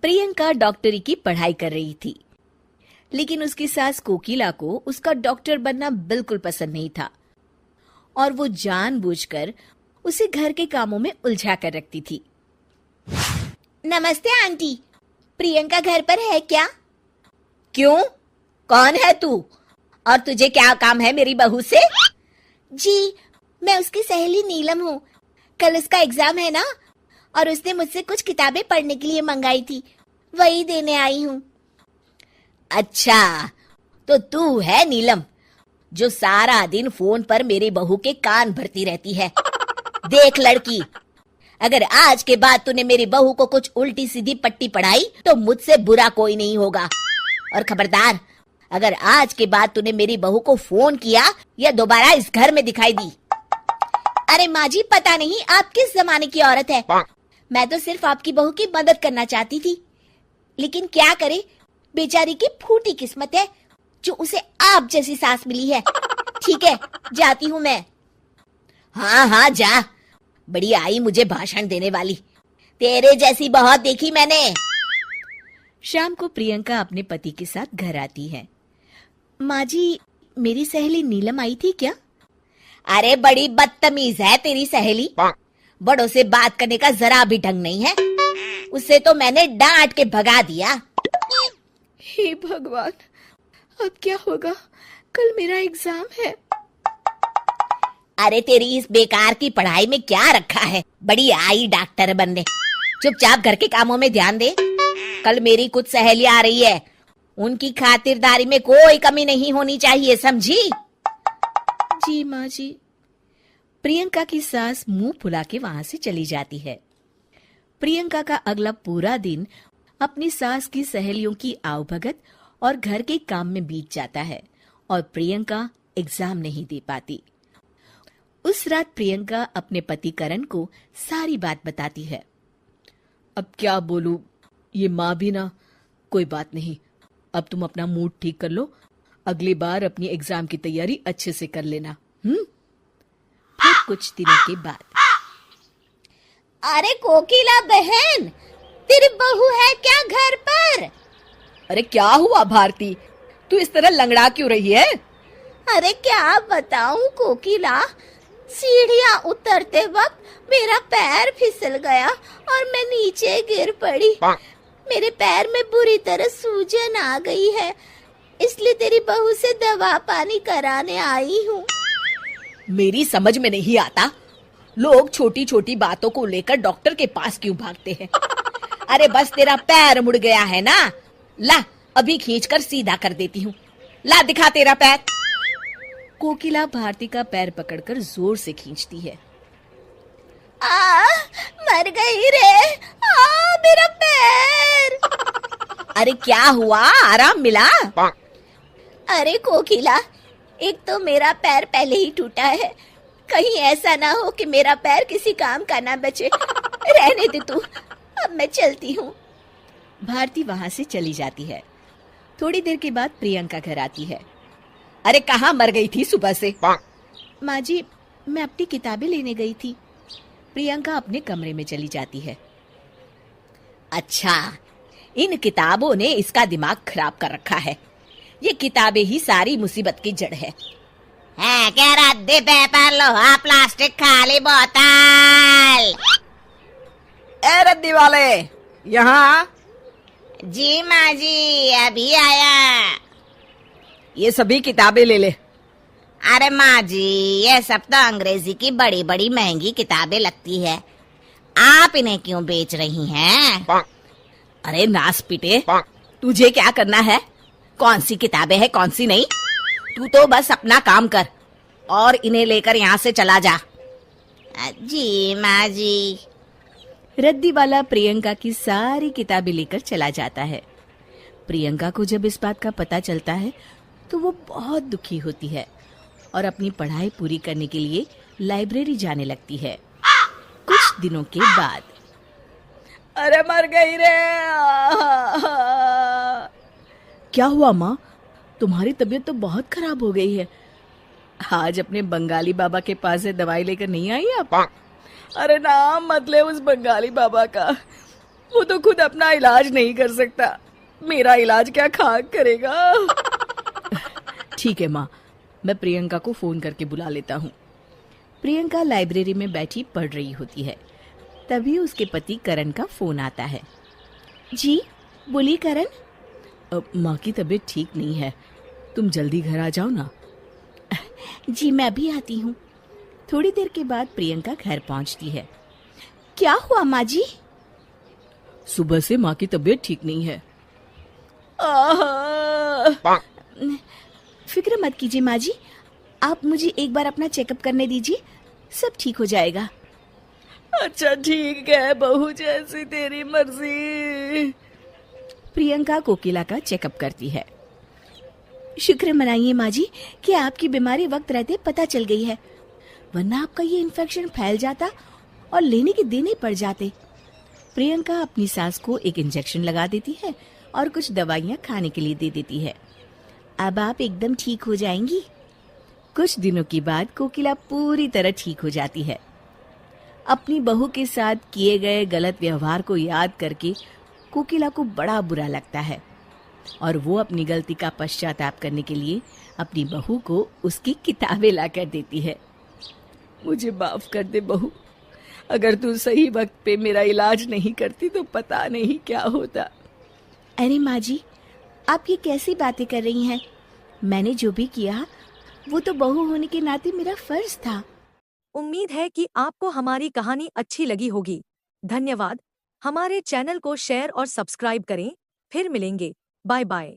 प्रियंका डॉक्टरी की पढ़ाई कर रही थी, लेकिन उसकी सास कोकिला को उसका डॉक्टर बनना बिल्कुल पसंद नहीं था और वो जानबूझकर उसे घर के कामों में उलझा कर रखती थी। नमस्ते आंटी, प्रियंका घर पर है क्या? क्यों, कौन है तू और तुझे क्या काम है मेरी बहू से? जी, मैं उसकी सहेली नीलम हूँ। कल उसका एग्जाम है ना, और उसने मुझसे कुछ किताबें पढ़ने के लिए मंगाई थी, वही देने आई हूँ। अच्छा, तो तू है नीलम जो सारा दिन फोन पर मेरी बहू के कान भरती रहती है। देख लड़की, अगर आज के बाद तूने मेरी बहू को कुछ उल्टी सीधी पट्टी पढ़ाई तो मुझसे बुरा कोई नहीं होगा। और खबरदार, अगर आज के बाद तूने मेरी बहू को फोन किया या दोबारा इस घर में दिखाई दी। अरे माँ जी, पता नहीं आप किस जमाने की औरत है। मैं तो सिर्फ आपकी बहू की मदद करना चाहती थी, लेकिन क्या करे, बेचारी की फूटी किस्मत है जो उसे आप जैसी सास मिली है। ठीक है, जाती हूँ मैं। हाँ हाँ जा, बड़ी आई मुझे भाषण देने वाली, तेरे जैसी बहुत देखी मैंने। शाम को प्रियंका अपने पति के साथ घर आती है। माँ जी, मेरी सहेली नीलम आई थी क्या? अरे बड़ी बदतमीज है तेरी सहेली, बड़ों से बात करने का जरा भी ढंग नहीं है। उसे तो मैंने डांट के भगा दिया। हे भगवान, अब क्या होगा? कल मेरा एग्जाम है। अरे तेरी इस बेकार की पढ़ाई में क्या रखा है? बड़ी आई डॉक्टर बनने। चुपचाप घर के कामों में ध्यान दे। कल मेरी कुछ सहेली आ रही है, उनकी खातिरदारी में कोई कमी नहीं होनी चाहिए, समझी? जी माँ जी। प्रियंका की सास मुंह फुला के वहां से चली जाती है। प्रियंका का अगला पूरा दिन अपनी सास की सहेलियों की आवभगत और घर के काम में बीत जाता है और प्रियंका एग्जाम नहीं दे पाती। उस रात प्रियंका अपने पति करण को सारी बात बताती है। अब क्या बोलूं, ये माँ भी ना। कोई बात नहीं, अब तुम अपना मूड ठीक कर लो, अगली बार अपनी एग्जाम की तैयारी अच्छे से कर लेना। फिर कुछ दिनों के बाद, अरे कोकिला बहन, तेरी बहू है क्या घर पर? अरे क्या हुआ भारती, तू इस तरह लंगड़ा क्यों रही है? अरे क्या बताऊं कोकिला, सीढ़ियां उतरते वक्त मेरा पैर फिसल गया और मैं नीचे गिर पड़ी। मेरे पैर में बुरी तरह सूजन आ गई है, इसलिए तेरी बहू से दवा पानी कराने आई हूँ। मेरी समझ में नहीं आता, लोग छोटी छोटी बातों को लेकर डॉक्टर के पास क्यों भागते हैं। अरे बस तेरा पैर मुड़ गया है ना, ला अभी खींचकर सीधा कर देती हूँ। ला दिखा तेरा पैर। कोकिला भारती का पैर पकड़कर जोर से खींचती है। मर गई रे, मेरा पैर। अरे क्या हुआ, आराम मिला? अरे कोकिला, एक तो मेरा पैर पहले ही टूटा है, कहीं ऐसा ना हो कि मेरा पैर किसी काम का ना बचे। रहने दे तू, अब मैं चलती हूँ। भारती वहां से चली जाती है। थोड़ी देर के बाद प्रियंका घर आती है। अरे कहाँ मर गई थी सुबह से? माँ जी, मैं अपनी किताबें लेने गई थी। प्रियंका अपने कमरे में चली जाती है। अच्छा, इन किताबों ने इसका दिमाग खराब कर रखा है। ये किताबें ही सारी मुसीबत की जड़ है। क्या रद्दी पेपर, लोहा, प्लास्टिक, खाली बोतल। ए रद्दी वाले, यहाँ। जी माँ जी, अभी आया। ये सभी किताबें ले ले। अरे माँ जी, ये सब तो अंग्रेजी की बड़ी बड़ी महंगी किताबें लगती है, आप इन्हें क्यों बेच रही हैं? अरे नास पीटे, तुझे क्या करना है? कौन सी किताबें है कौन सी नहीं? तू तो बस अपना काम कर और इन्हें लेकर यहाँ से चला जा। जी माँ जी। रद्दी वाला प्रियंका की सारी किताबें लेकर चला जाता है। प्रियंका को जब इस बात का पता चलता है तो वो बहुत दुखी होती है और अपनी पढ़ाई पूरी करने के लिए लाइब्रेरी जाने लगती है। कुछ दिनों के बाद, अरे मर गई रे। क्या हुआ माँ, तुम्हारी तबीयत तो बहुत खराब हो गई है। आज अपने बंगाली बाबा के पास से दवाई लेकर नहीं आई आप? अरे नाम मत ले उस बंगाली बाबा का, वो तो खुद अपना इलाज नहीं कर सकता, मेरा इलाज क्या खाक करेगा। ठीक है माँ, मैं प्रियंका को फोन करके बुला लेता हूँ। प्रियंका लाइब्रेरी में बैठी पढ़ रही होती है। तभी उसके पति करण का फोन आता है। जी बोलिए करण। माँ की तबीयत ठीक नहीं है, तुम जल्दी घर आ जाओ ना। जी मैं अभी आती हूँ। थोड़ी देर के बाद प्रियंका घर पहुँचती है। क्या हुआ माँ जी? सुबह से माँ की तबीयत ठीक नहीं है। फिक्र मत कीजिए माँ जी, आप मुझे एक बार अपना चेकअप करने दीजिए, सब ठीक हो जाएगा। अच्छा ठीक है बहू, जैसी तेरी मर्जी। प्रियंका कोकिला का चेकअप करती है। शुक्र मनाइए माँ जी कि आपकी बीमारी वक्त रहते पता चल गई है, वरना आपका ये इन्फेक्शन फैल जाता और लेने के देने पड़ जाते। प्रियंका अपनी सास को एक इंजेक्शन लगा देती है और कुछ दवाइयाँ खाने के लिए दे देती है। अब आप एकदम ठीक हो जाएंगी। कुछ दिनों के बाद कोकिला पूरी तरह ठीक हो जाती है। अपनी बहू के साथ किए गए गलत व्यवहार को याद करके कोकिला को बड़ा बुरा लगता है और वो अपनी गलती का पश्चाताप करने के लिए अपनी बहू को उसकी किताबें ला कर देती है। मुझे माफ कर दे बहू, अगर तू सही वक्त पे मेरा इलाज नहीं करती तो पता नहीं क्या होता। अरे माँ जी, आप ये कैसी बातें कर रही हैं? मैंने जो भी किया वो तो बहू होने के नाते मेरा फर्ज था। उम्मीद है कि आपको हमारी कहानी अच्छी लगी होगी। धन्यवाद। हमारे चैनल को शेयर और सब्सक्राइब करें। फिर मिलेंगे। Bye bye.